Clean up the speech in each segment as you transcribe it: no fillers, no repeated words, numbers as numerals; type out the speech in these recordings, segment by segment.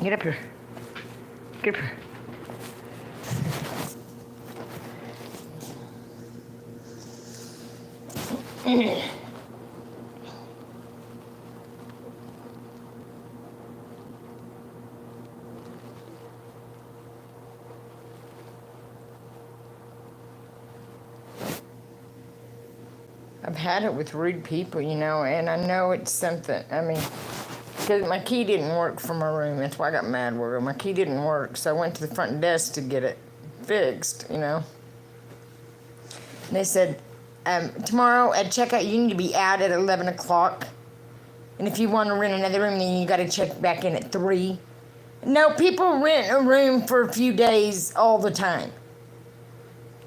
Get up here. Get up here. I've had it with rude people, you know, and I know it's something. I mean, because my key didn't work for my room. That's why I got mad with her. My key didn't work, so I went to the front desk to get it fixed, you know. And they said, tomorrow at checkout, you need to be out at 11 o'clock. And if you want to rent another room, then you got to check back in at 3. No, people rent a room for a few days all the time.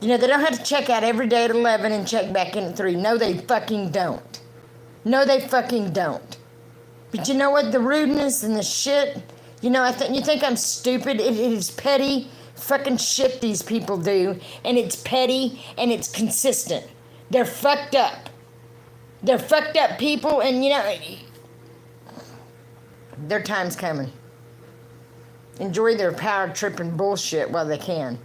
You know, they don't have to check out every day at 11 and check back in at 3. No, they fucking don't. No, they fucking don't. But you know what? The rudeness and the shit, you know, you think I'm stupid? It is petty fucking shit these people do, and it's petty and it's consistent. They're fucked up. They're fucked up people, and you know, their time's coming. Enjoy their power tripping bullshit while they can.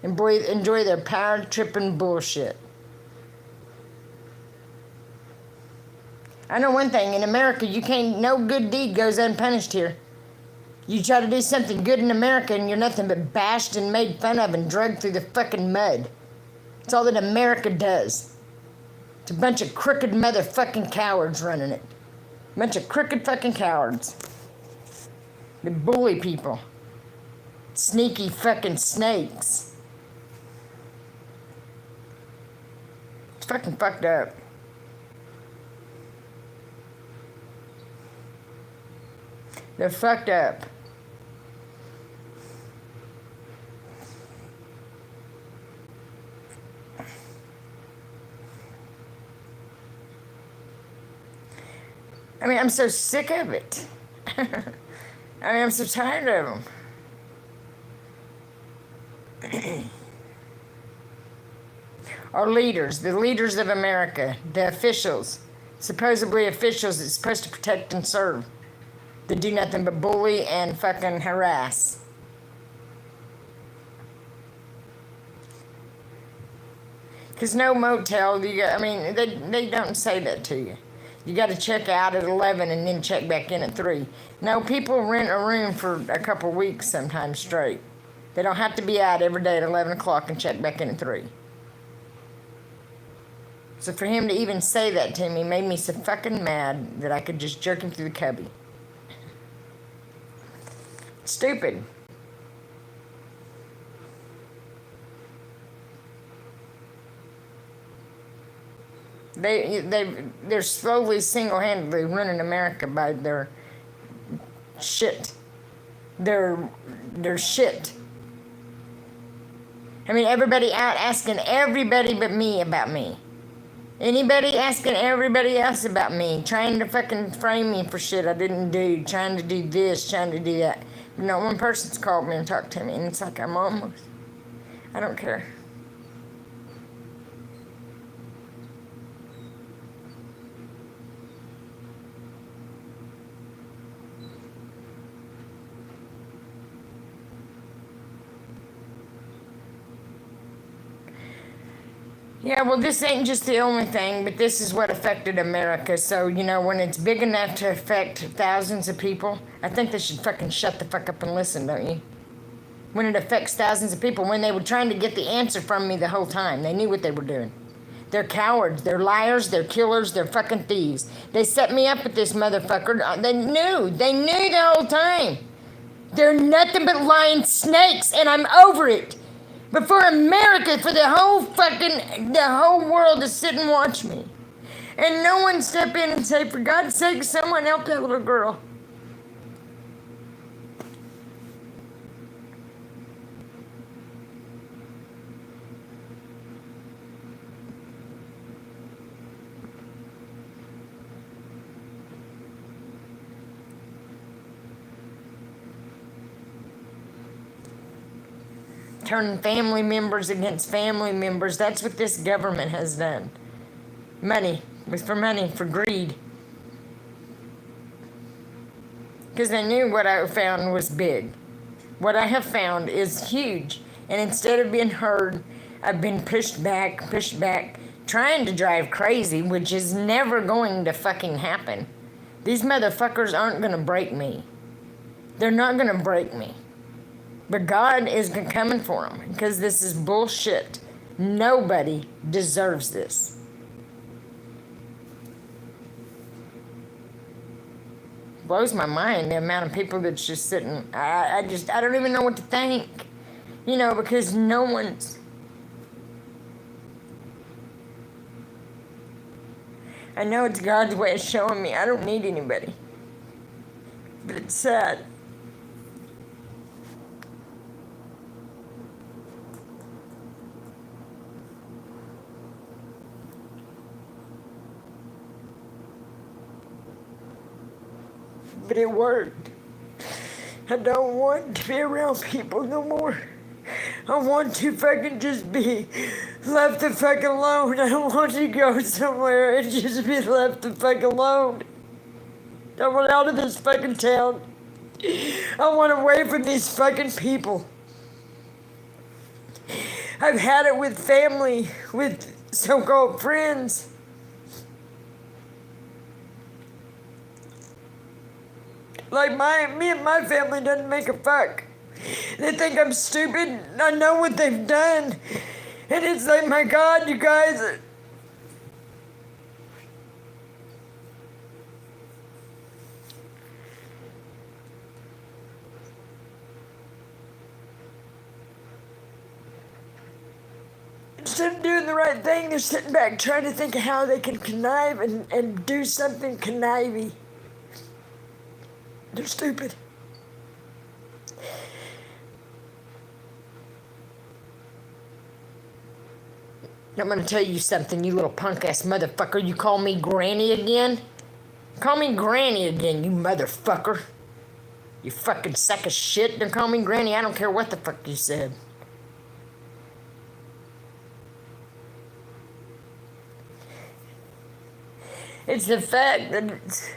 Enjoy their power tripping bullshit. I know one thing, in America, no good deed goes unpunished here. You try to do something good in America and you're nothing but bashed and made fun of and dragged through the fucking mud. It's all that America does. It's a bunch of crooked motherfucking cowards running it. A bunch of crooked fucking cowards. They bully people. Sneaky fucking snakes. It's fucking fucked up. They're fucked up. I mean, I'm so sick of it. I mean, I'm so tired of them. Our leaders, the leaders of America, the officials, supposedly officials that's supposed to protect and serve, they do nothing but bully and fucking harass. Because no motel, they don't say that to you. You got to check out at 11 and then check back in at 3. No, people rent a room for a couple weeks sometimes straight. They don't have to be out every day at 11 o'clock and check back in at 3. So for him to even say that to me made me so fucking mad that I could just jerk him through the cubby. Stupid. They're slowly single-handedly running America by their shit. Their shit. I mean, everybody out asking everybody but me about me. Anybody asking everybody else about me, trying to fucking frame me for shit I didn't do, trying to do this, trying to do that. But no one person's called me and talked to me, and it's like I don't care. Yeah, well, this ain't just the only thing, but this is what affected America. So, you know, when it's big enough to affect thousands of people, I think they should fucking shut the fuck up and listen, don't you? When it affects thousands of people, when they were trying to get the answer from me the whole time, they knew what they were doing. They're cowards, they're liars, they're killers, they're fucking thieves. They set me up with this motherfucker. They knew the whole time. They're nothing but lying snakes, and I'm over it. But for America, for the whole world to sit and watch me. And no one step in and say, for God's sake, someone help that little girl. Turning family members against family members. That's what this government has done. Money, for greed. Because I knew what I found was big. What I have found is huge. And instead of being heard, I've been pushed back, trying to drive crazy, which is never going to fucking happen. These motherfuckers aren't gonna break me. They're not gonna break me. But God is coming for them because this is bullshit. Nobody deserves this. Blows my mind the amount of people that's just sitting. I don't even know what to think. You know, because no one's. I know it's God's way of showing me I don't need anybody. But it's sad. But it worked. I don't want to be around people no more. I want to fucking just be left the fuck alone. I don't want to go somewhere and just be left the fuck alone. I want out of this fucking town. I want away from these fucking people. I've had it with family, with so-called friends. Like me and my family doesn't make a fuck. They think I'm stupid. I know what they've done. And it's like, my God, you guys. Instead of doing the right thing, they're sitting back trying to think of how they can connive and do something connivey. They're stupid. I'm gonna tell you something, you little punk-ass motherfucker. You call me Granny again? Call me Granny again, you motherfucker. You fucking sack of shit. Don't call me Granny. I don't care what the fuck you said. It's the fact that it's...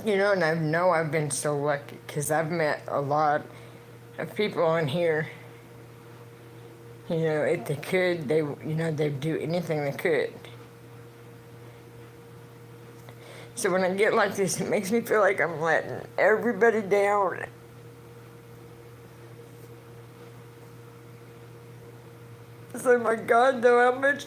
You know, and I know I've been so lucky because I've met a lot of people in here. You know, if they could, they'd do anything they could. So when I get like this, it makes me feel like I'm letting everybody down. It's like, my God, though, how much...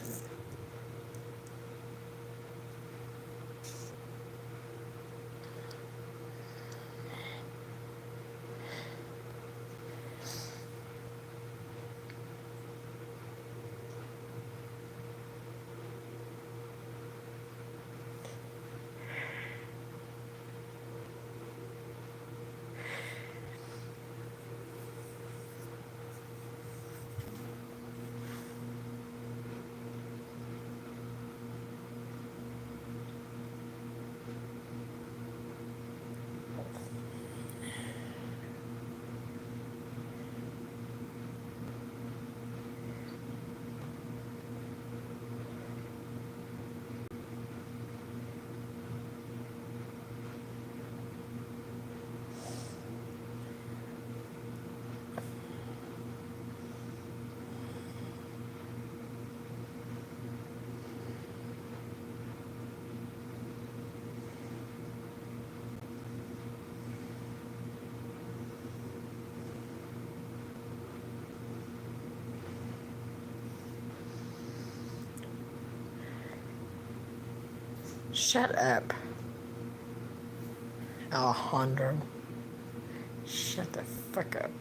Shut up. Alejandro. Shut the fuck up.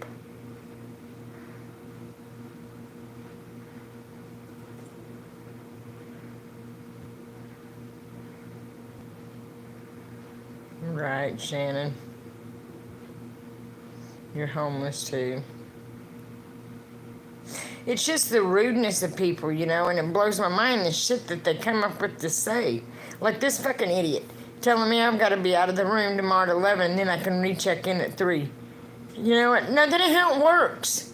Right, Shannon. You're homeless too. It's just the rudeness of people, you know, and it blows my mind the shit that they come up with to say. Like this fucking idiot telling me I've got to be out of the room tomorrow at 11 and then I can recheck in at 3. You know what? No, that ain't how it works.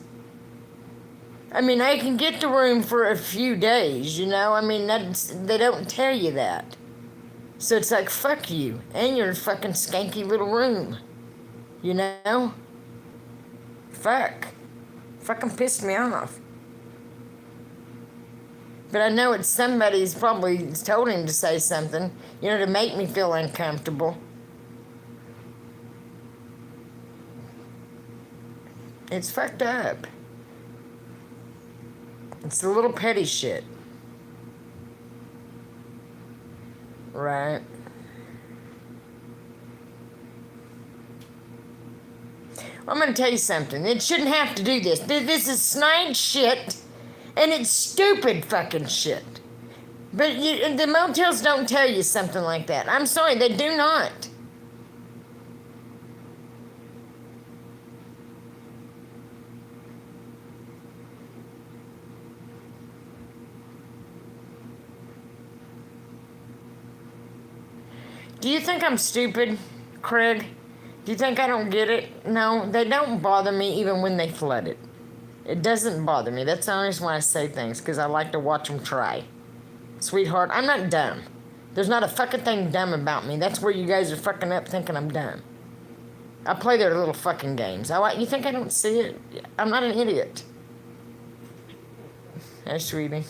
I mean, I can get the room for a few days, you know? I mean, they don't tell you that. So it's like, fuck you and your fucking skanky little room. You know? Fuck. Fucking pissed me off. But I know it's somebody's probably told him to say something, you know, to make me feel uncomfortable. It's fucked up. It's the little petty shit. Right. I'm going to tell you something. It shouldn't have to do this. This is snide shit, and it's stupid fucking shit. But the motels don't tell you something like that. I'm sorry, they do not. Do you think I'm stupid, Craig? Do you think I don't get it? No, they don't bother me even when they flood it. It doesn't bother me. That's the only reason why I say things, because I like to watch them try. Sweetheart, I'm not dumb. There's not a fucking thing dumb about me. That's where you guys are fucking up thinking I'm dumb. I play their little fucking games. You think I don't see it? I'm not an idiot. Hey, sweetie.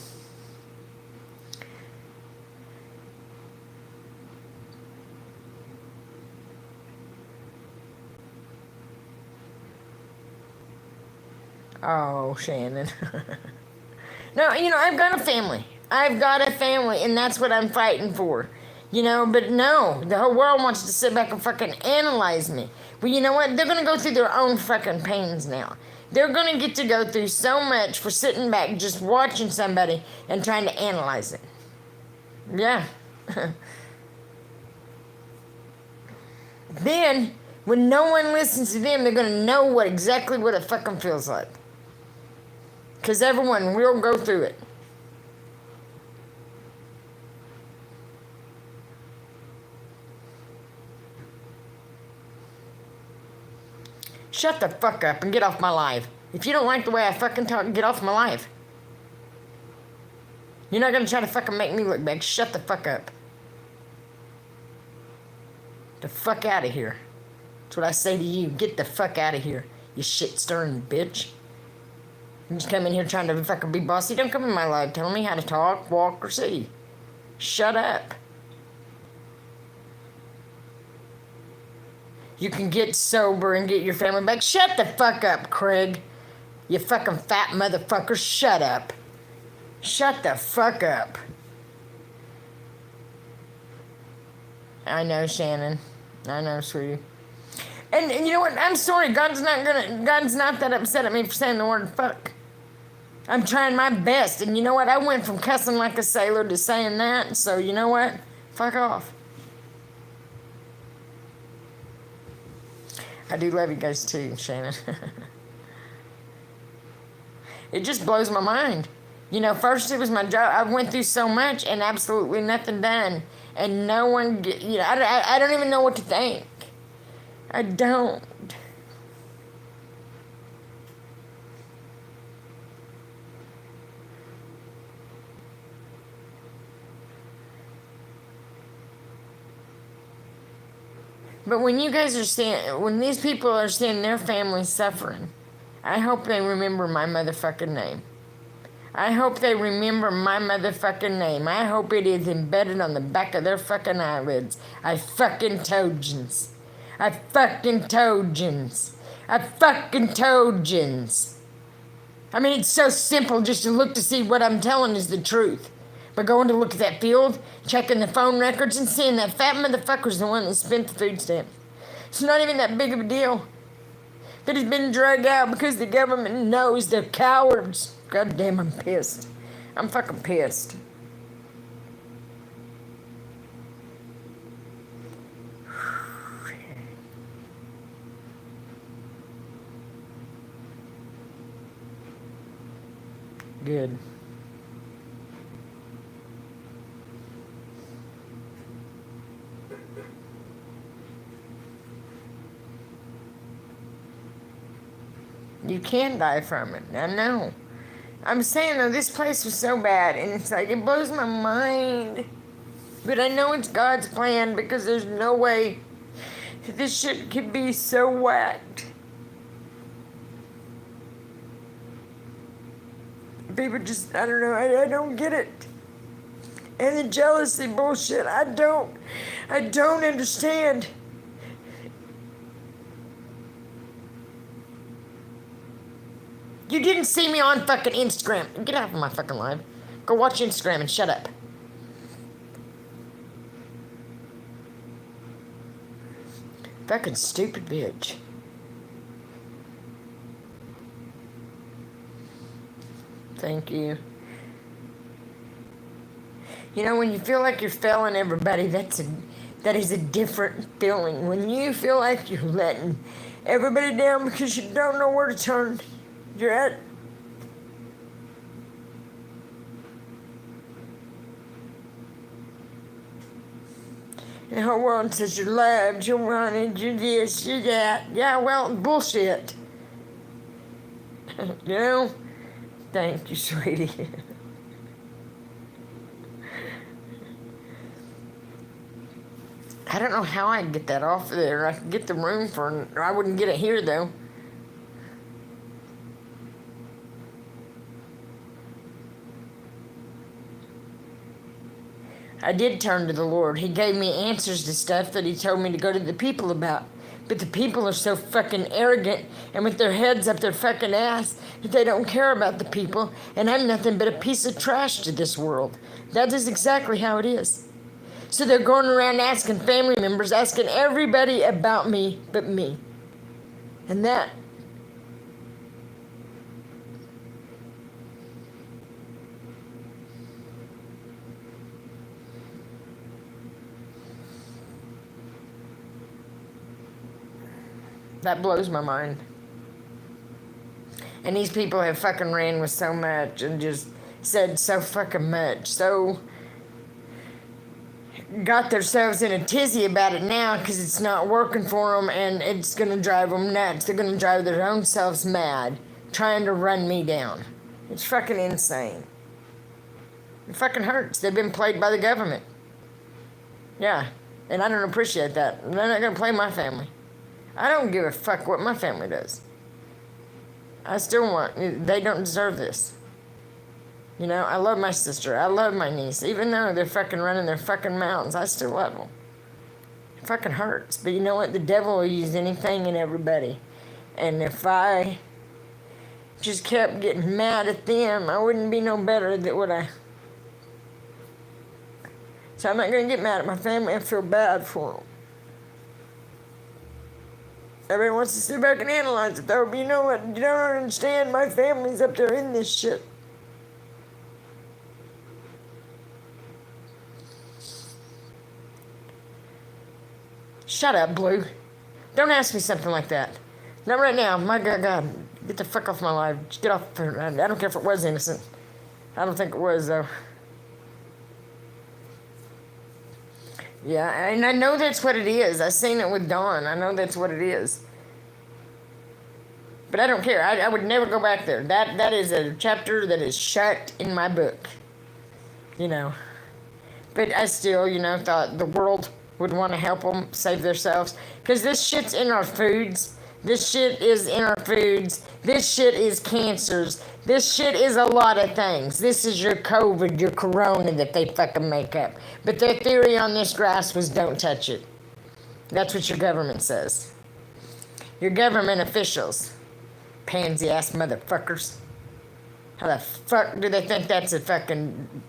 Oh, Shannon. No, you know, I've got a family. I've got a family, and that's what I'm fighting for. You know, but no, the whole world wants to sit back and fucking analyze me. But you know what? They're going to go through their own fucking pains now. They're going to get to go through so much for sitting back just watching somebody and trying to analyze it. Yeah. Then, when no one listens to them, they're going to know exactly what it fucking feels like. Because everyone will go through it. Shut the fuck up and get off my live. If you don't like the way I fucking talk, get off my live. You're not gonna try to fucking make me look bad. Shut the fuck up. The fuck out of here. That's what I say to you. Get the fuck out of here, you shit-stirring bitch. You just come in here trying to fucking be bossy. Don't come in my life telling me how to talk, walk, or see. Shut up. You can get sober and get your family back. Shut the fuck up, Craig. You fucking fat motherfucker. Shut up. Shut the fuck up. I know, Shannon. I know, sweetie. And you know what? I'm sorry. God's not that upset at me for saying the word fuck. I'm trying my best. And you know what? I went from cussing like a sailor to saying that. So you know what? Fuck off. I do love you guys too, Shannon. It just blows my mind. You know, first it was my job. I went through so much and absolutely nothing done. And no one, you know, I don't even know what to think. I don't. But when you guys are seeing, when these people are seeing their family suffering, I hope they remember my motherfucking name. I hope they remember my motherfucking name. I hope it is embedded on the back of their fucking eyelids. I fucking told yous. I fucking told yous. I fucking told yous. I mean, it's so simple just to look to see what I'm telling is the truth. But going to look at that field, checking the phone records, and seeing that fat motherfucker's the one that spent the food stamps. It's not even that big of a deal. That he's been dragged out because the government knows they're cowards. God damn, I'm pissed. I'm fucking pissed. Good. You can die from it. I know. I'm saying though, this place was so bad, and it's like, it blows my mind. But I know it's God's plan, because there's no way this shit could be so whacked. People just, I don't know, I don't get it. And the jealousy bullshit, I don't understand. You didn't see me on fucking Instagram. Get out of my fucking live. Go watch Instagram and shut up. Fucking stupid bitch. Thank you. You know, when you feel like you're failing everybody, that is a different feeling. When you feel like you're letting everybody down because you don't know where to turn, you're at. The whole world says you're loved, you're wanted, you're this, you're that. Yeah, well, bullshit. You know? Thank you, sweetie. I don't know how I'd get that off of there. I could get the room for, I wouldn't get it here though. I did turn to the Lord. He gave me answers to stuff that he told me to go to the people about. But the people are so fucking arrogant and with their heads up their fucking ass that they don't care about the people, and I'm nothing but a piece of trash to this world. That is exactly how it is. So they're going around asking family members, asking everybody about me but me. And that blows my mind. And these people have fucking ran with so much and just said so fucking much. So got themselves in a tizzy about it now because it's not working for them and it's going to drive them nuts. They're going to drive their own selves mad trying to run me down. It's fucking insane. It fucking hurts. They've been played by the government. Yeah. And I don't appreciate that. They're not going to play my family. I don't give a fuck what my family does. I still want, they don't deserve this. You know, I love my sister. I love my niece. Even though they're fucking running their fucking mouths, I still love them. It fucking hurts. But you know what? The devil will use anything and everybody. And if I just kept getting mad at them, I wouldn't be no better than what I... So I'm not going to get mad at my family. I feel bad for them. Everybody wants to sit back and analyze it, though. But you know what? You don't understand. My family's up there in this shit. Shut up, Blue. Don't ask me something like that. Not right now. My God. Get the fuck off my life. Just get off. I don't care if it was innocent. I don't think it was, though. Yeah, and I know that's what it is. I seen it with Dawn. I know that's what it is. But I don't care. I would never go back there. That is a chapter that is shut in my book. You know. But I still, thought the world would want to help them save themselves. Because this shit's in our foods. This shit is in our foods. This shit is cancers. This shit is a lot of things. This is your COVID, your corona that they fucking make up. But their theory on this grass was don't touch it. That's what your government says. Your government officials. Pansy-ass motherfuckers. How the fuck do they think that's a fucking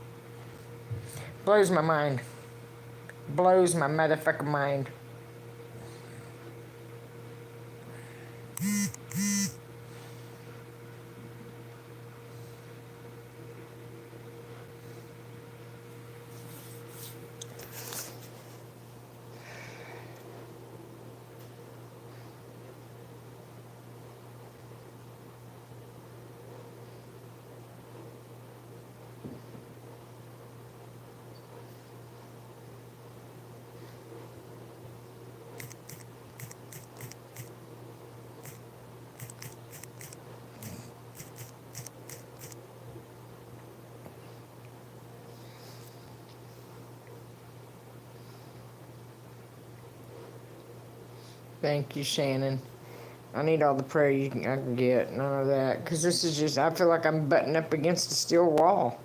Blows my mind. Blows my motherfucking mind. Thank you, Shannon. I need all the prayer I can get. None of that. Because this is just, I feel like I'm butting up against a steel wall.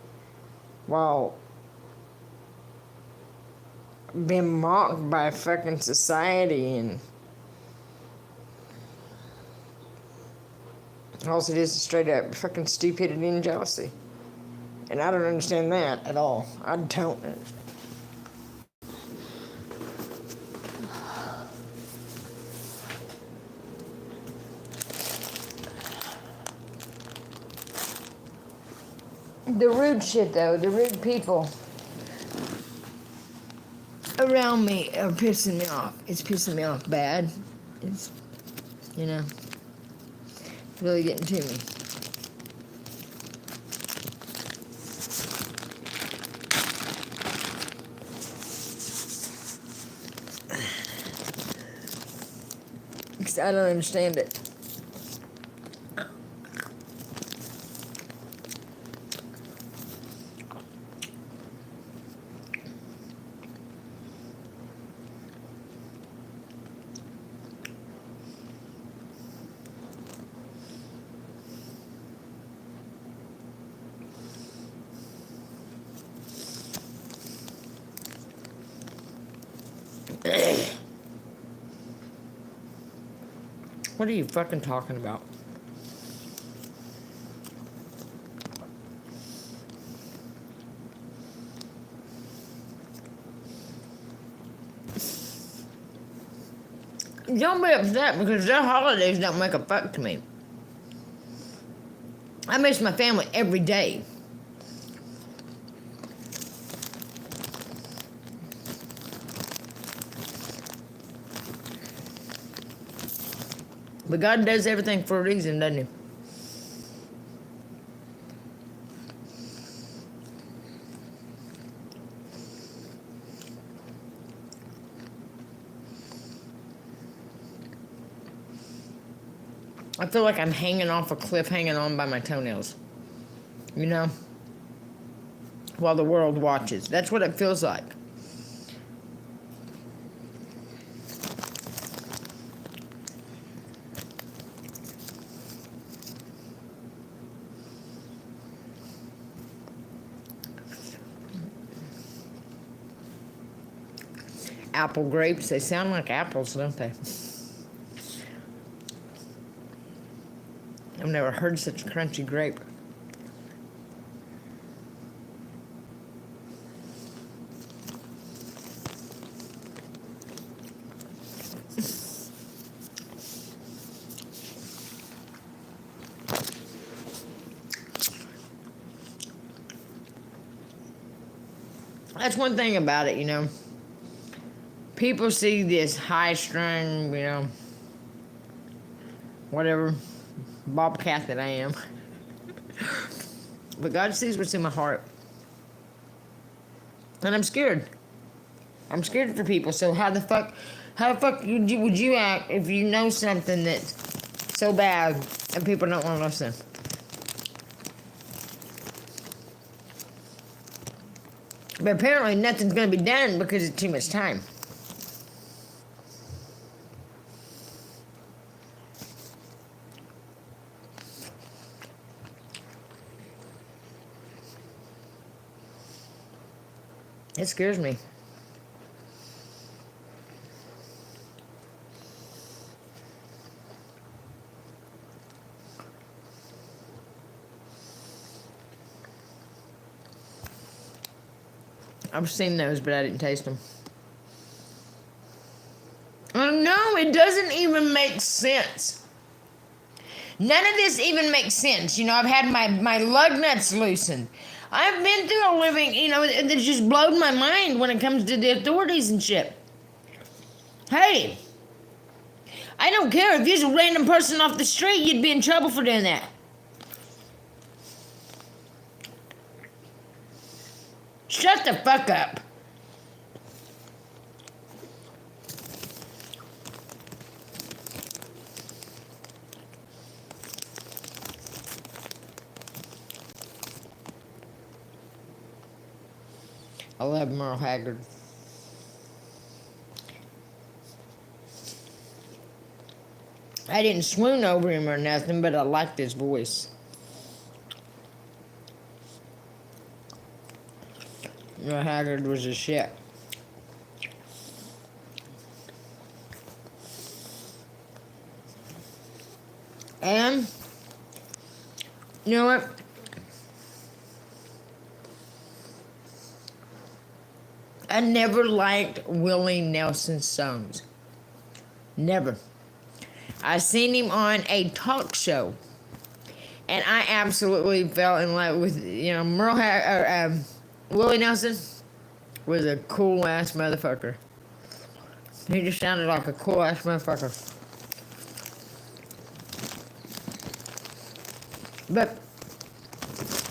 While being mocked by fucking society, and all it is straight up fucking stupidity and jealousy. And I don't understand that at all. I don't. The rude shit, though, the rude people around me are pissing me off. It's pissing me off bad. It's, really getting to me. Because I don't understand it. What are you fucking talking about? Don't be upset because their holidays don't make a fuck to me. I miss my family every day. But God does everything for a reason, doesn't he? I feel like I'm hanging off a cliff, hanging on by my toenails. While the world watches. That's what it feels like. Apple grapes, they sound like apples, don't they? I've never heard such a crunchy grape. That's one thing about it, People see this high strung, whatever, bobcat that I am. But God sees what's in my heart. And I'm scared. I'm scared for people. So how the fuck would you act if you know something that's so bad and people don't want to listen? But apparently nothing's going to be done because it's too much time. It scares me. I've seen those, but I didn't taste them. Oh no, it doesn't even make sense. None of this even makes sense. You know, I've had my lug nuts loosened. I've been through a living, you know, it just blowed my mind when it comes to the authorities and shit. Hey, I don't care. If you're a random person off the street, you'd be in trouble for doing that. Shut the fuck up. I love Merle Haggard. I didn't swoon over him or nothing, but I liked his voice. Merle Haggard was a shit. And, you know what? I never liked Willie Nelson's songs. Never. I seen him on a talk show, and I absolutely fell in love with, you know, Willie Nelson was a cool ass motherfucker. He just sounded like a cool ass motherfucker. But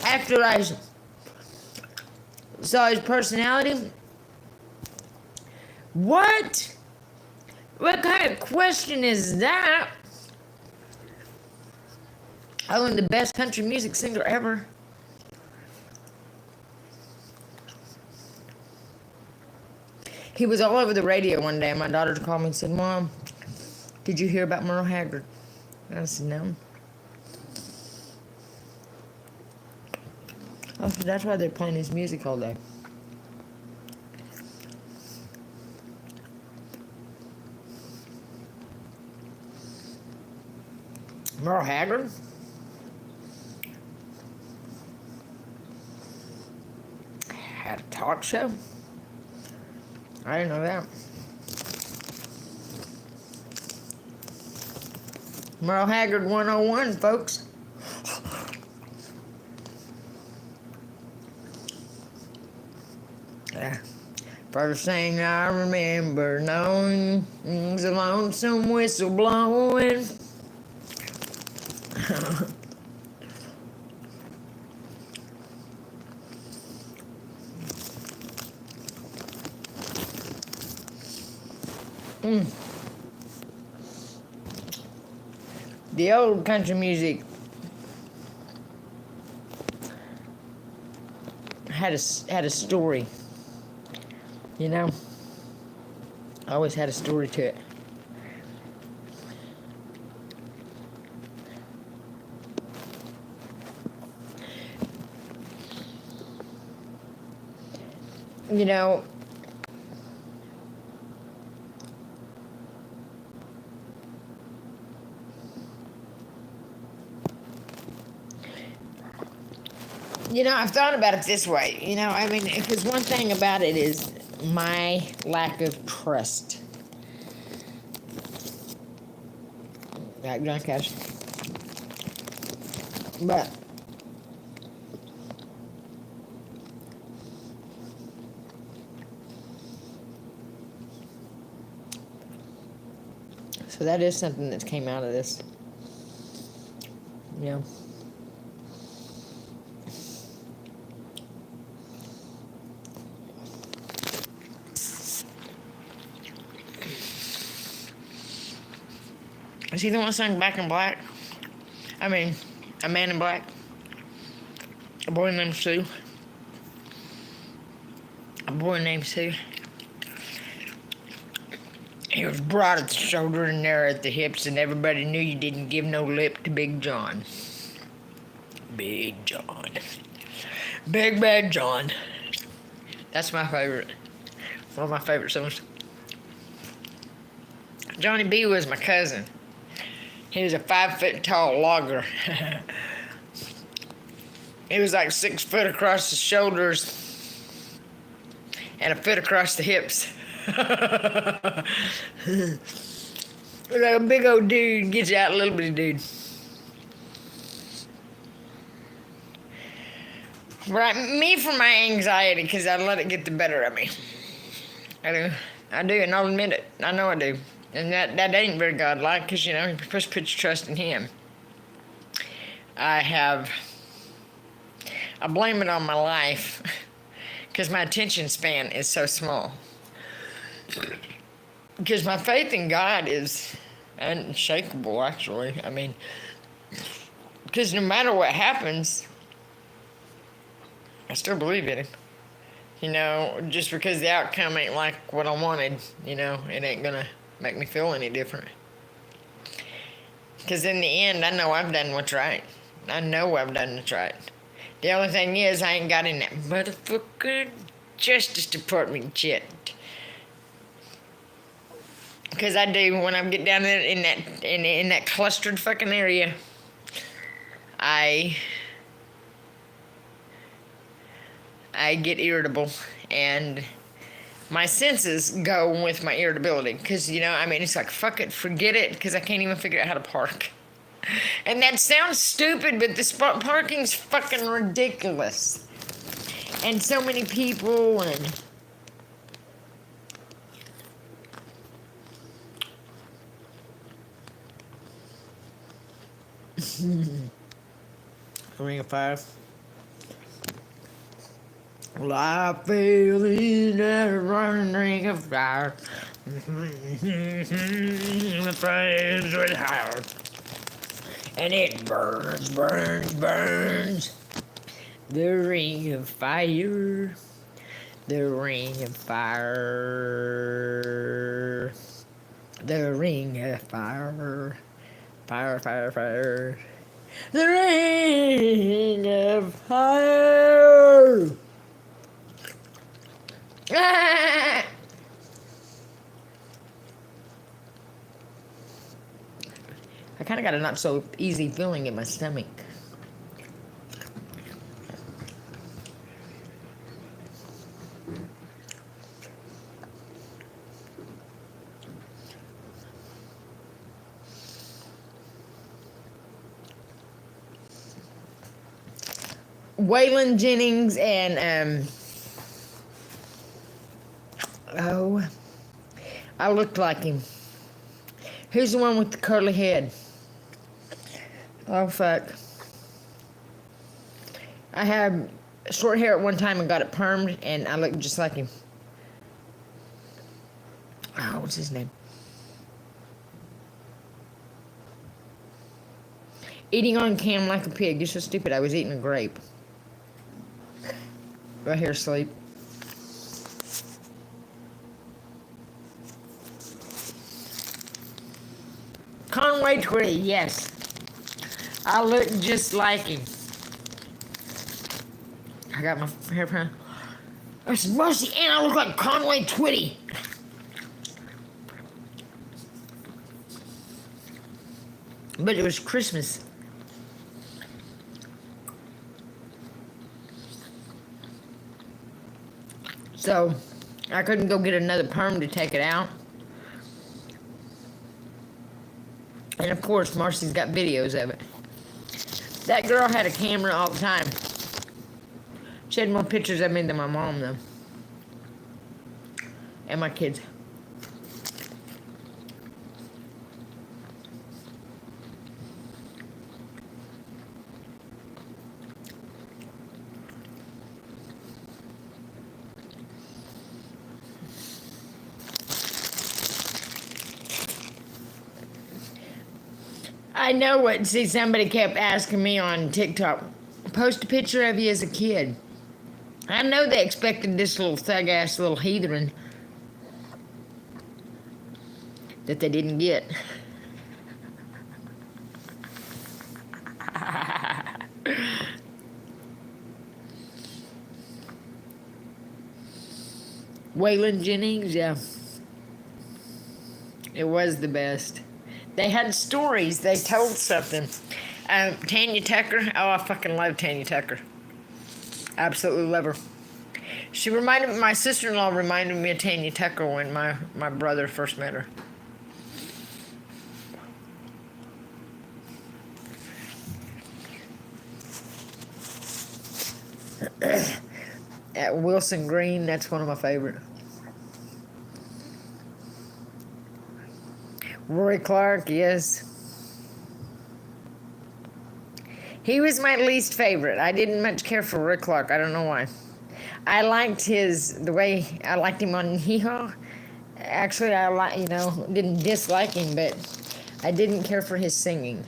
after I saw his personality, what? What kind of question is that? I was the best country music singer ever. He was all over the radio one day, and my daughter called me and said, "Mom, did you hear about Merle Haggard?" And I said, "No." I said, "That's why they're playing his music all day." Merle Haggard? Had a talk show? I didn't know that. Merle Haggard 101, folks. Yeah. First thing I remember knowing was a lonesome whistle blowing. The old country music had a story, you know. Always had a story to it. You know, I've thought about it this way. You know, I mean, because one thing about it is my lack of trust. Like John Cash. But so that is something that came out of this. You know. Is he the one sung Back in Black? I mean, A Man in Black? A boy named Sue? A boy named Sue? He was broad at the shoulder and narrow at the hips, and everybody knew you didn't give no lip to Big John. Big John. Big Bad John. That's my favorite. One of my favorite songs. Johnny B was my cousin. He was a 5-foot-tall logger. He was like 6 foot across the shoulders. and a foot across the hips. Like a big old dude gets out a little bitty dude. Right, me for my anxiety, because I let it get the better of me. I do, and I'll admit it. I know I do. And that ain't very godlike, because, you're supposed to put your trust in him. I blame it on my life, because my attention span is so small. Because my faith in God is unshakable, actually. I mean, because no matter what happens, I still believe in him. Just because the outcome ain't like what I wanted, it ain't gonna make me feel any different. Because in the end, I know I've done what's right. I know I've done what's right. The only thing is, I ain't got in that motherfucking Justice Department shit. Because I do, when I get down there in that clustered fucking area, I get irritable, and my senses go with my irritability. Because, it's like, fuck it, forget it, because I can't even figure out how to park. And that sounds stupid, but this parking's fucking ridiculous. And so many people, and... Ring of Fire. Well, I feel in that running ring of fire. The flames with fire. And it burns, burns, burns. The ring of fire. The ring of fire. The ring of fire. Fire, fire, fire. The ring of fire. Ah! I kind of got a not so easy feeling in my stomach. Waylon Jennings and I looked like him. Who's the one with the curly head? Oh fuck. I had short hair at one time and got it permed, and I looked just like him. Oh, what's his name? Eating on cam like a pig. You're so stupid. I was eating a grape. Right here, sleep. Conway Twitty, yes. I look just like him. I got my hair perm. I said, Marcy, and I look like Conway Twitty. But it was Christmas. So, I couldn't go get another perm to take it out. And of course, Marcy's got videos of it. That girl had a camera all the time. She had more pictures of me than my mom, though. And my kids. I know what, see, somebody kept asking me on TikTok, post a picture of you as a kid. I know they expected this little thug-ass little heathen that they didn't get. Waylon Jennings, yeah. It was the best. They had stories. They told something. Tanya Tucker. Oh, I fucking love Tanya Tucker. Absolutely love her. My sister-in-law reminded me of Tanya Tucker when my brother first met her. At Wilson Green, that's one of my favorite. Roy Clark, yes. He was my least favorite. I didn't much care for Roy Clark. I don't know why. I liked the way I liked him on Hee Haw. Actually, didn't dislike him, but I didn't care for his singing.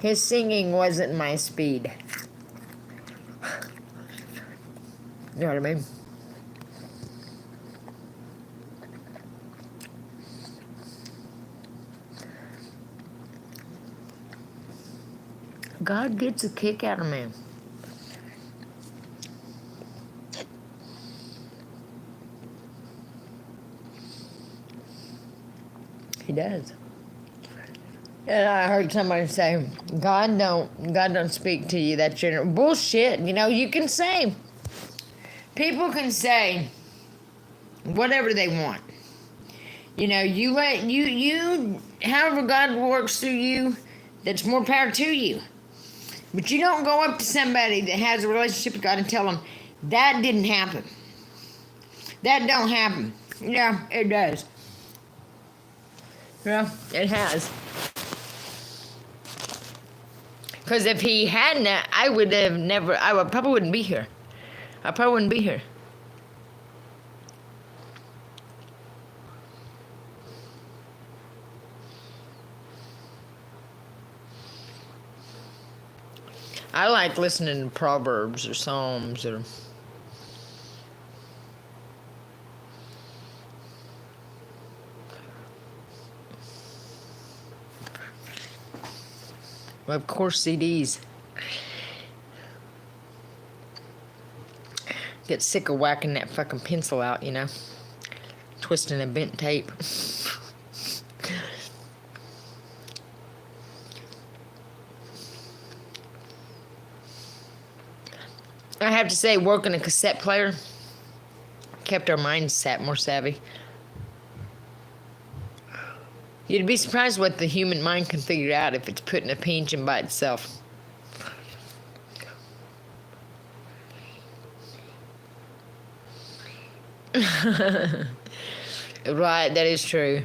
His singing wasn't my speed. You know what I mean? God gets a kick out of me. He does. And I heard somebody say, God don't speak to you. That's your bullshit. You can say, people can say whatever they want. However God works through you, that's more power to you. But you don't go up to somebody that has a relationship with God and tell them, that didn't happen. That don't happen. Yeah, it does. Yeah, it has. Because if he hadn't, I probably wouldn't be here. I probably wouldn't be here. I like listening to Proverbs or Psalms or... Well, of course, CDs. Get sick of whacking that fucking pencil out, Twisting a bent tape. I have to say, working a cassette player kept our minds more savvy. You'd be surprised what the human mind can figure out if it's put in a pinch and by itself. Right, that is true.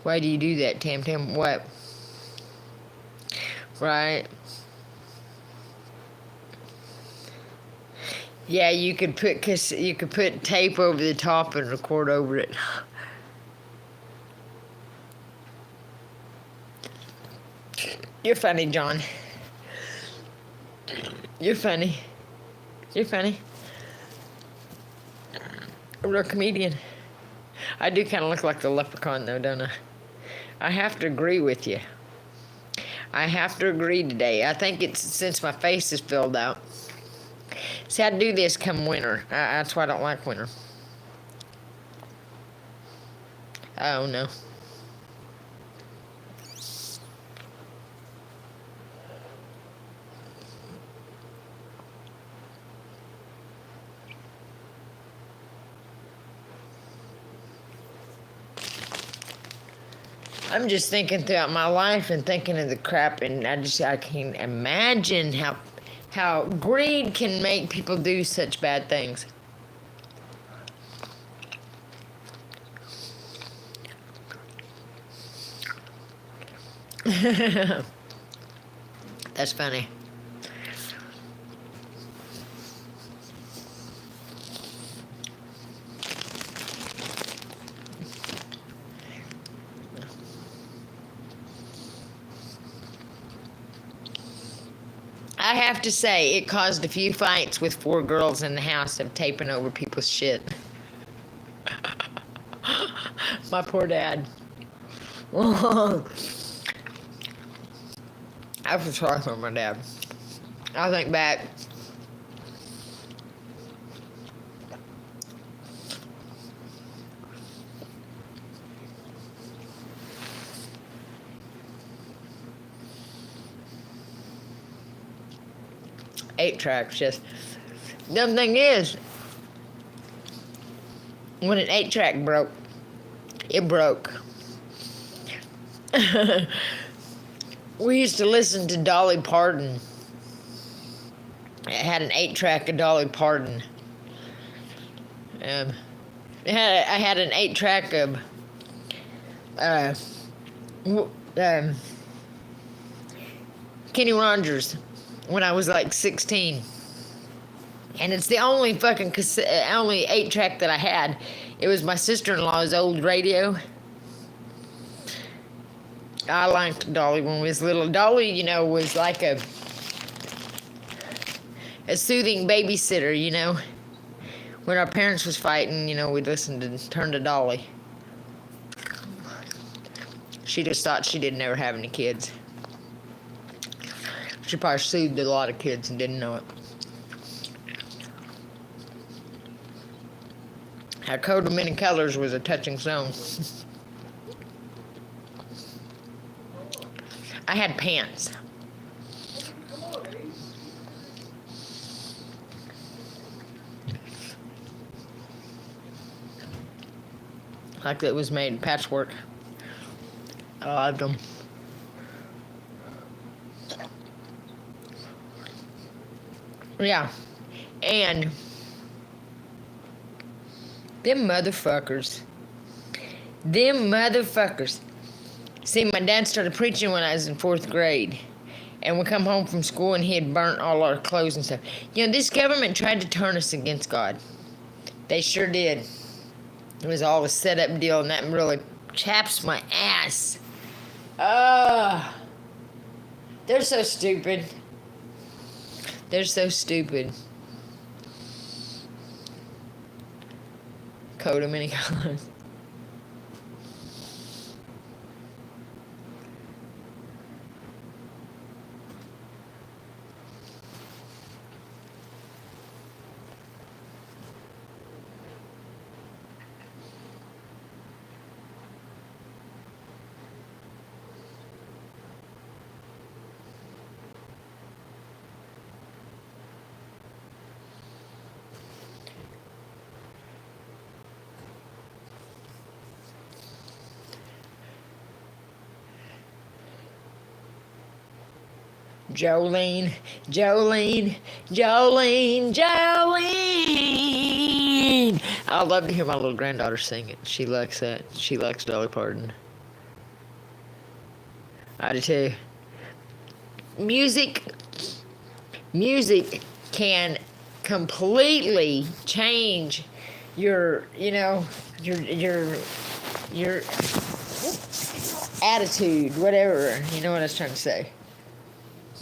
Why do you do that, Tam Tam? What? Right. Yeah, you could put tape over the top and record over it. You're funny, John. You're funny. You're funny. A real comedian. I do kind of look like the leprechaun, though, don't I? I have to agree with you. I have to agree today. I think it's since my face is filled out. See, I do this come winter. That's why I don't like winter. Oh, no. I'm just thinking throughout my life and thinking of the crap, and I can't imagine how greed can make people do such bad things. That's funny. I have to say, it caused a few fights with 4 girls in the house of taping over people's shit. My poor dad. I feel sorry for my dad. I think back. 8-tracks. Just dumb thing is, when an 8-track broke, it broke. We used to listen to Dolly Parton. It had an 8-track of Dolly Parton. I had an 8-track of Kenny Rogers when I was like 16. And it's the only fucking only 8-track that I had. It was my sister-in-law's old radio. I liked Dolly when we was little. Dolly, you know, was like a soothing babysitter, you know. When our parents was fighting, you know, we'd listen to turn to Dolly. She just thought she didn't ever have any kids. She probably soothed a lot of kids and didn't know it. Her Coat of Many Colors was a touching song. I had pants. Like that was made patchwork. I loved them. Yeah. And them motherfuckers. See, my dad started preaching when I was in 4th grade. And we come home from school and he had burnt all our clothes and stuff. You know, this government tried to turn us against God. They sure did. It was all a set-up deal, and that really chaps my ass. They're so stupid. They're so stupid. Coat of many colors. Jolene. I love to hear my little granddaughter sing it. She likes that. She likes Dolly Parton. I do too. Music can completely change your attitude, whatever. You know what I was trying to say.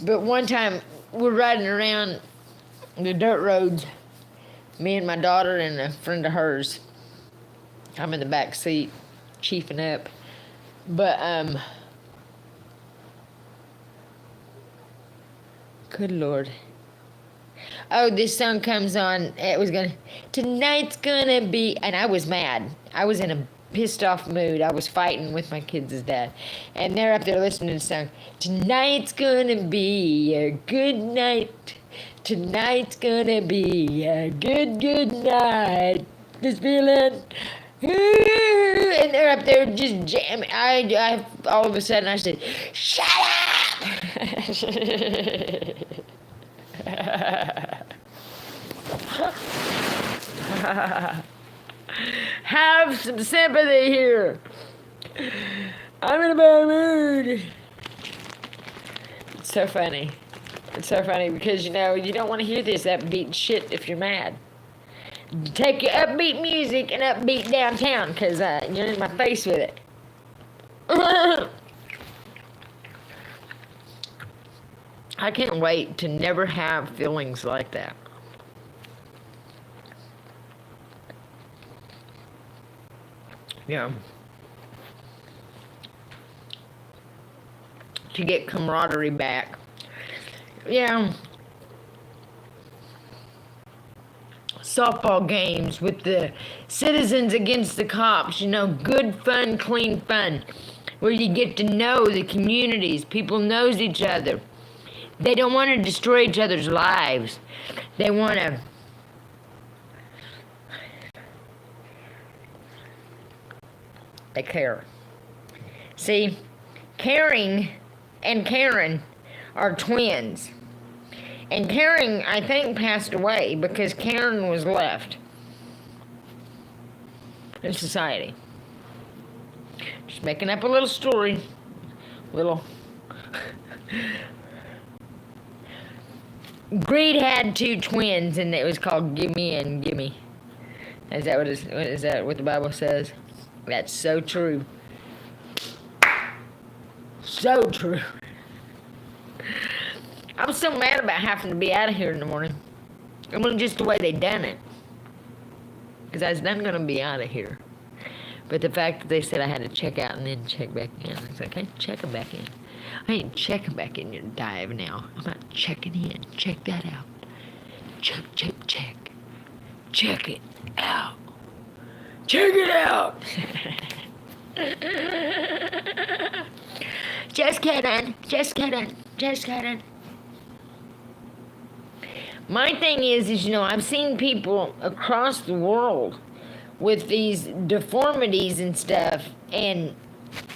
But one time, we're riding around the dirt roads, me and my daughter and a friend of hers. I'm in the back seat, chiefing up. But, good Lord. Oh, this song comes on, tonight's gonna be, and I was mad. I was in a pissed off mood. I was fighting with my kids' dad. And they're up there listening to the song. Tonight's gonna be a good night. Tonight's gonna be a good night. This feeling. And they're up there just jamming. I all of a sudden I said, shut up! Have some sympathy here. I'm in a bad mood. It's so funny. It's so funny because, you know, you don't want to hear this upbeat shit if you're mad. Take your upbeat music and upbeat downtown because you're in my face with it. I can't wait to never have feelings like that. Yeah. To get camaraderie back. Yeah. Softball games with the citizens against the cops, you know, good fun, clean fun, where you get to know the communities, people knows each other. They don't want to destroy each other's lives. They want to... They care. See, Caring and Karen are twins. And Karen, I think, passed away because Karen was left in society. Just making up a little story. Greed had two twins, and it was called Gimme and Gimme. Is that what the Bible says? That's so true. So true. I was so mad about having to be out of here in the morning. I mean, just the way they done it. Because I was not going to be out of here. But the fact that they said I had to check out and then check back in. I was like, I ain't checking back in. I ain't checking back in your dive now. I'm not checking in. Check that out. Check. Check it out. Check it out. Just kidding. My thing is, I've seen people across the world with these deformities and stuff, and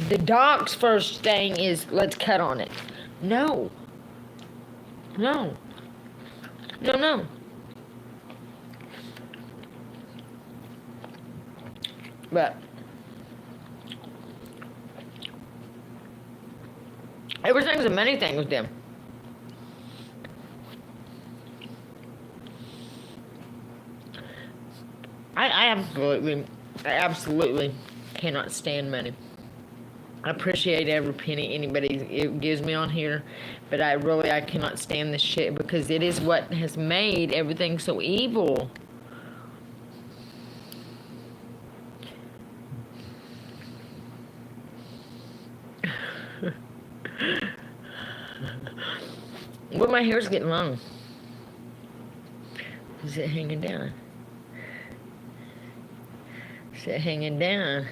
the doc's first thing is, let's cut on it. No. But everything's a money thing with them. I absolutely cannot stand money. I appreciate every penny anybody gives me on here, but I cannot stand this shit because it is what has made everything so evil. Well, my hair's getting long. Is it hanging down? Is it hanging down?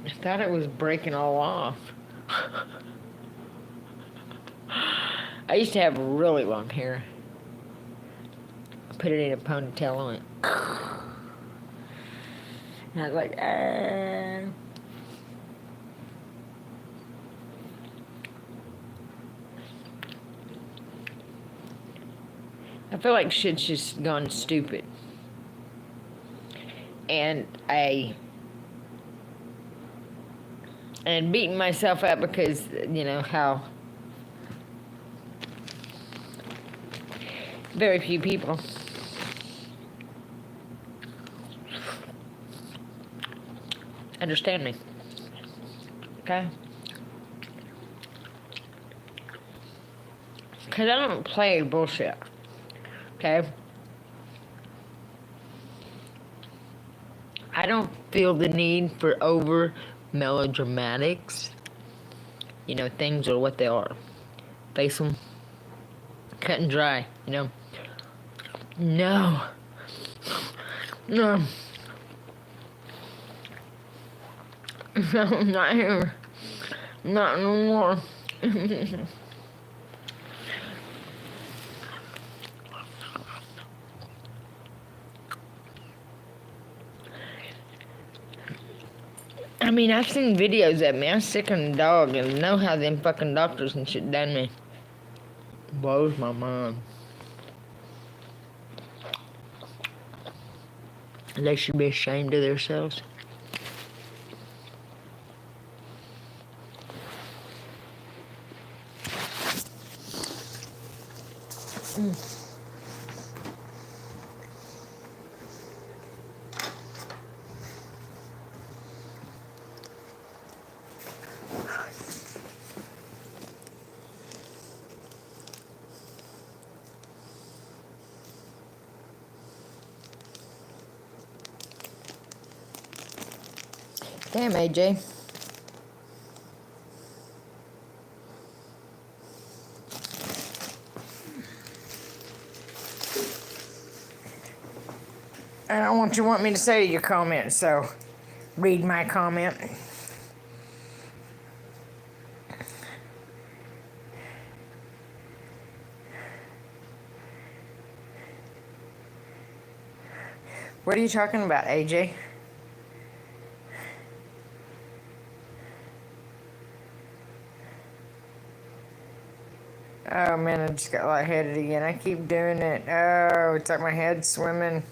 I thought it was breaking all off. I used to have really long hair. I put it in a ponytail on it. And I was like, I feel like shit's just gone stupid. And beating myself up because, how very few people understand me. Okay? Because I don't play bullshit. Okay? I don't feel the need for over melodramatics. Things are what they are. Face them. Cut and dry, No. No, not here. Not no more. I mean, I've seen videos of me. I'm sick of the dog and know how them fucking doctors and shit done me. Blows my mind. They should be ashamed of themselves. Damn, AJ. I don't want you want me to say your comment, so read my comment. What are you talking about, AJ? Oh man, I just got lightheaded again. I keep doing it. Oh, it's like my head's swimming.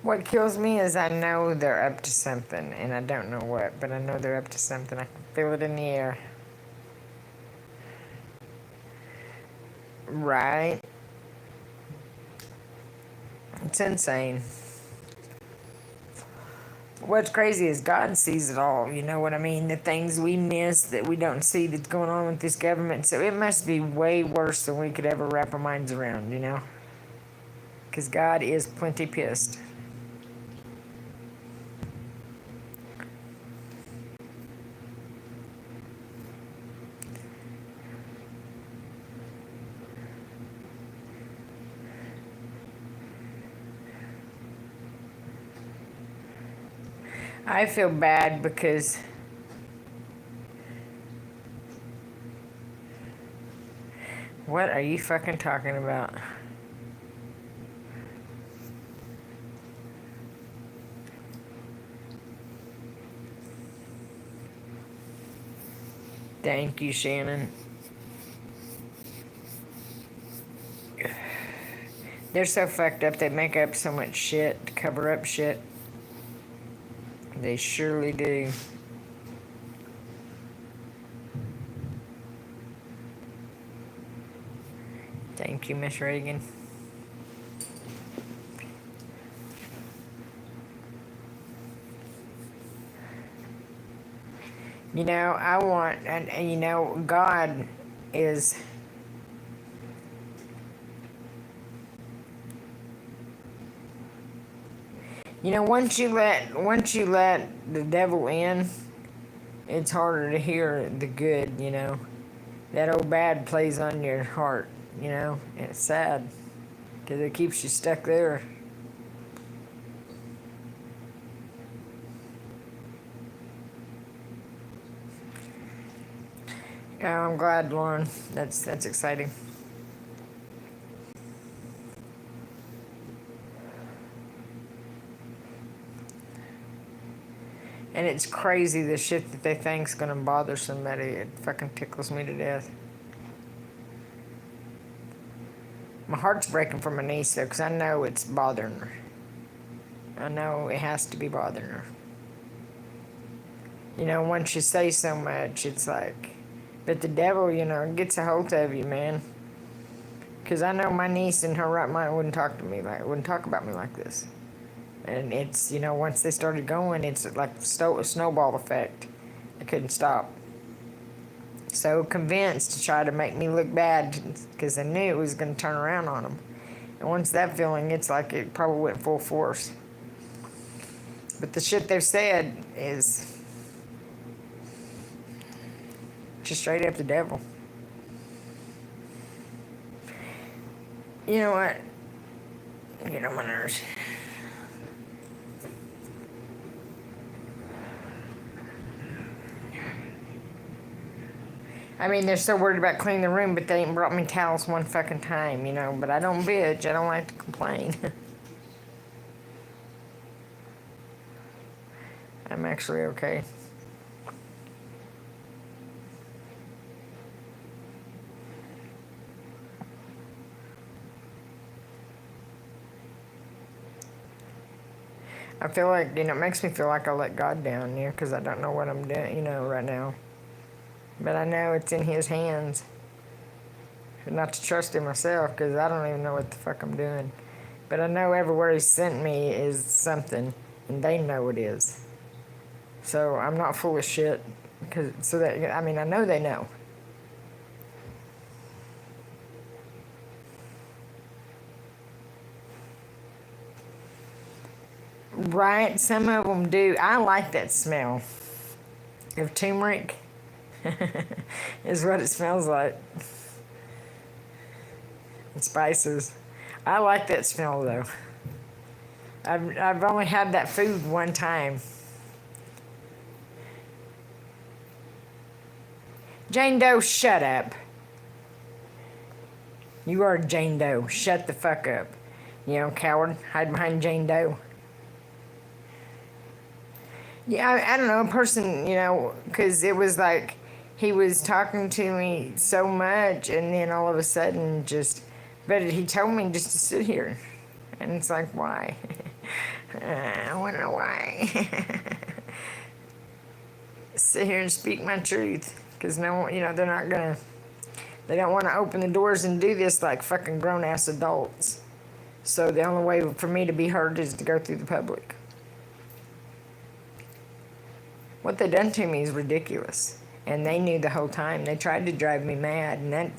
What kills me is I know they're up to something, and I don't know what, but I know they're up to something. I can feel it in the air. Right? It's insane. What's crazy is God sees it all. You know what I mean? The things we miss that we don't see that's going on with this government. So it must be way worse than we could ever wrap our minds around, you know? Because God is plenty pissed. I feel bad because what are you fucking talking about? Thank you, Shannon. They're so fucked up, they make up so much shit to cover up shit. They surely do. Thank you, Miss Reagan. You know, I want, and you know, God is, you know, once you let the devil in, it's harder to hear the good, you know. That old bad plays on your heart, you know, and it's sad because it keeps you stuck there. Oh, I'm glad, Lauren. That's exciting. And it's crazy the shit that they think's gonna bother somebody. It fucking tickles me to death. My heart's breaking for my niece though, because I know it's bothering her. I know it has to be bothering her. You know, once you say so much, it's like, but the devil, you know, gets a hold of you, man. Because I know my niece in her right mind wouldn't talk about me like this. And it's, you know, once they started going, it's like a snowball effect. I couldn't stop. So convinced to try to make me look bad because I knew it was going to turn around on them. And once that feeling, it's like it probably went full force. But the shit they've said is just straight up the devil. You know what? Get on my nerves. I mean, they're so worried about cleaning the room, but they ain't brought me towels one fucking time, you know. But I don't bitch. I don't like to complain. I'm actually okay. I feel like, you know, it makes me feel like I let God down here because I don't know what I'm doing, you know, right now. But I know it's in His hands. Not to trust in myself because I don't even know what the fuck I'm doing. But I know everywhere He sent me is something, and they know it is. So I'm not full of shit. I know they know. Right? Some of them do. I like that smell of turmeric. is what it smells like. And spices. I like that smell though. I've only had that food one time. Jane Doe, shut up. You are Jane Doe. Shut the fuck up. You know, coward. Hide behind Jane Doe. Yeah, I don't know, a person, you know, because it was like he was talking to me so much, and then all of a sudden but he told me just to sit here. And it's like, why? I want to know why. Sit here and speak my truth. Because no, you know, they don't want to open the doors and do this like fucking grown-ass adults. So the only way for me to be heard is to go through the public. What they done to me is ridiculous. And they knew the whole time. They tried to drive me mad. And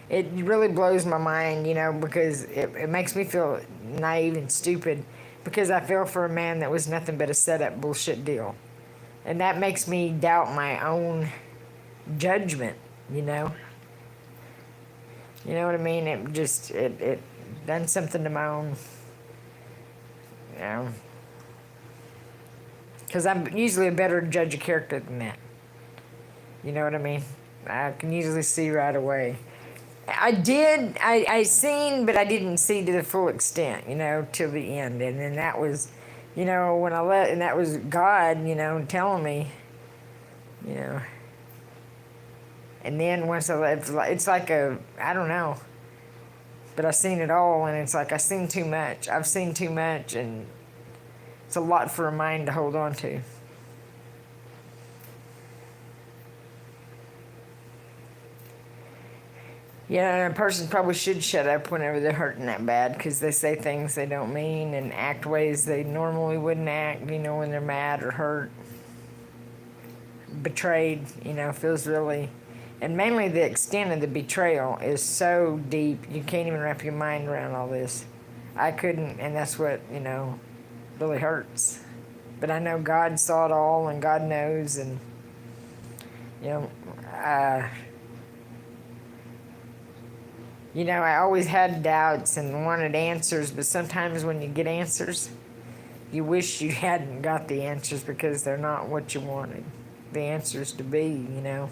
it really blows my mind, you know, because it makes me feel naive and stupid. Because I feel for a man that was nothing but a set-up bullshit deal. And that makes me doubt my own judgment, you know. You know what I mean? It done something to my own, you know. Because I'm usually a better judge of character than that. You know what I mean? I can usually see right away. I seen, but I didn't see to the full extent, you know, till the end. And then that was, you know, when and that was God, you know, telling me, you know. And then once I left, it's like I don't know. But I seen it all, and it's like I seen too much. I've seen too much, and it's a lot for a mind to hold on to. Yeah, and a person probably should shut up whenever they're hurting that bad, because they say things they don't mean and act ways they normally wouldn't act, you know, when they're mad or hurt. Betrayed, you know, feels really... And mainly the extent of the betrayal is so deep, you can't even wrap your mind around all this. I couldn't, and that's what, you know, really hurts. But I know God saw it all, and God knows, and, you know, I always had doubts and wanted answers, but sometimes when you get answers, you wish you hadn't got the answers because they're not what you wanted the answers to be, you know.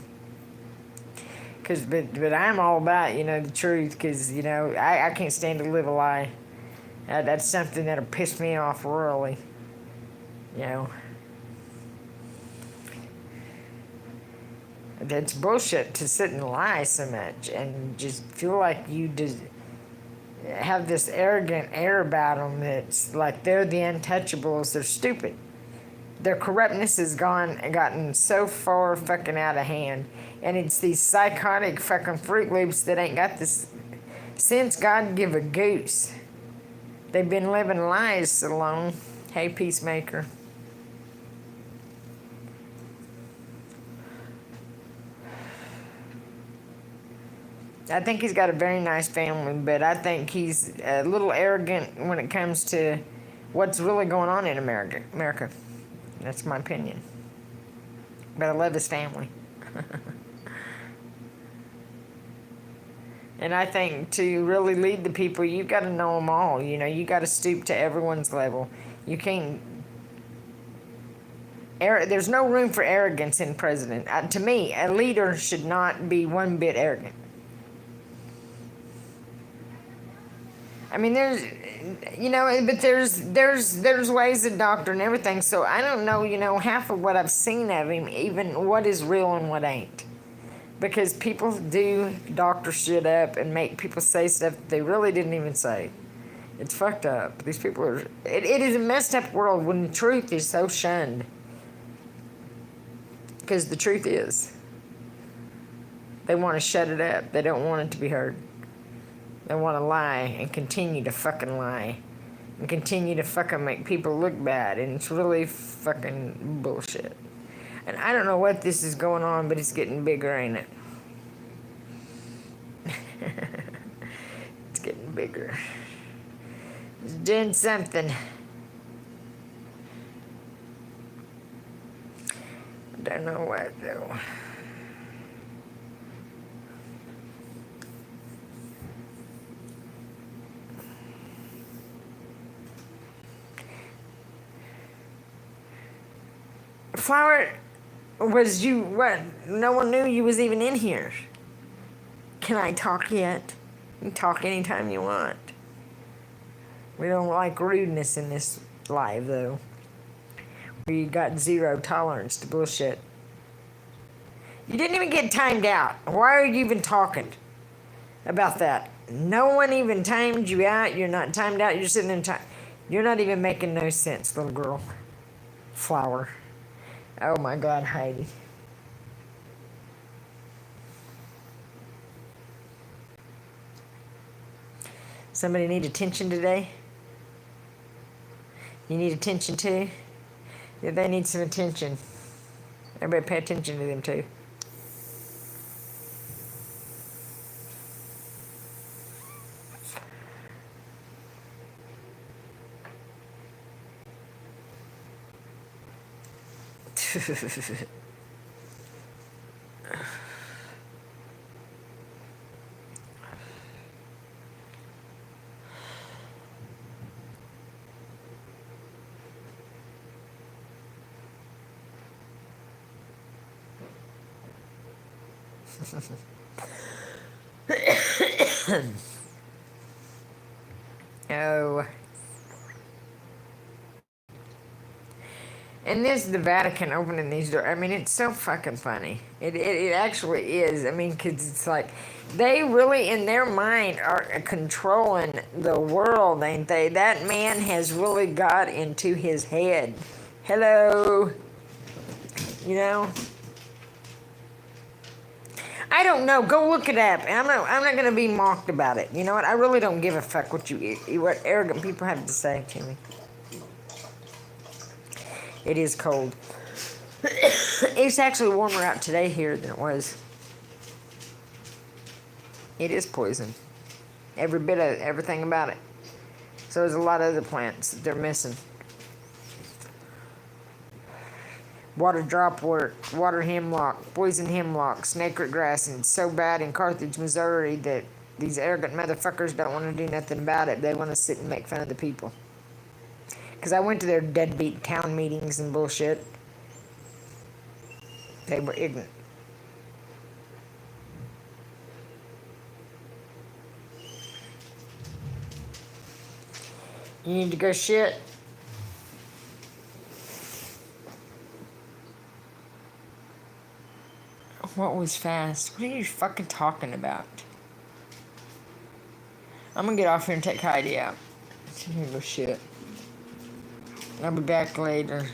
But I'm all about, you know, the truth, because, you know, I can't stand to live a lie. That's something that'll piss me off really, you know. It's bullshit to sit and lie so much and just feel like you just have this arrogant air about them that's like they're the untouchables. They're stupid. Their corruptness has gotten so far fucking out of hand. And it's these psychotic fucking Fruit Loops that ain't got this sense God give a goose. They've been living lies so long. Hey, Peacemaker. I think he's got a very nice family, but I think he's a little arrogant when it comes to what's really going on in America. That's my opinion. But I love his family. And I think to really lead the people, you've got to know them all. You know, you got to stoop to everyone's level. You can't... There's no room for arrogance in president. To me, a leader should not be one bit arrogant. I mean, there's, you know, but there's ways to doctor and everything. So I don't know, you know, half of what I've seen of him, even what is real and what ain't. Because people do doctor shit up and make people say stuff they really didn't even say. It's fucked up. These people are... It is a messed up world when the truth is so shunned. Because the truth is. They want to shut it up. They don't want it to be heard. They want to lie and continue to fucking lie. And continue to fucking make people look bad. And it's really fucking bullshit. And I don't know what this is going on, but it's getting bigger, ain't it? It's getting bigger. It's doing something. I don't know what, though. Flower, was you, what? No one knew you was even in here. Can I talk yet? You can talk anytime you want. We don't like rudeness in this live, though. We got zero tolerance to bullshit. You didn't even get timed out. Why are you even talking about that? No one even timed you out. You're not timed out. You're sitting in time. You're not even making no sense, little girl. Flower. Oh my God, Heidi. Somebody need attention today? You need attention too? Yeah, they need some attention. Everybody pay attention to them too. Oh. And this is the Vatican opening these doors. I mean, it's so fucking funny. It actually is. I mean, because it's like, they really, in their mind, are controlling the world, ain't they? That man has really got into his head. Hello. You know? I don't know. Go look it up. I'm not going to be mocked about it. You know what? I really don't give a fuck what arrogant people have to say to me. It is cold. It's actually warmer out today here than it was. It is poison. Every bit of everything about it. So there's a lot of other plants that they're missing. Water dropwort, water hemlock, poison hemlock, snakeroot grass, and it's so bad in Carthage, Missouri that these arrogant motherfuckers don't want to do nothing about it. They want to sit and make fun of the people. Because I went to their deadbeat town meetings and bullshit. They were ignorant. You need to go shit. What was fast? What are you fucking talking about? I'm gonna get off here and take Heidi out. She's gonna go shit. I'll be back later.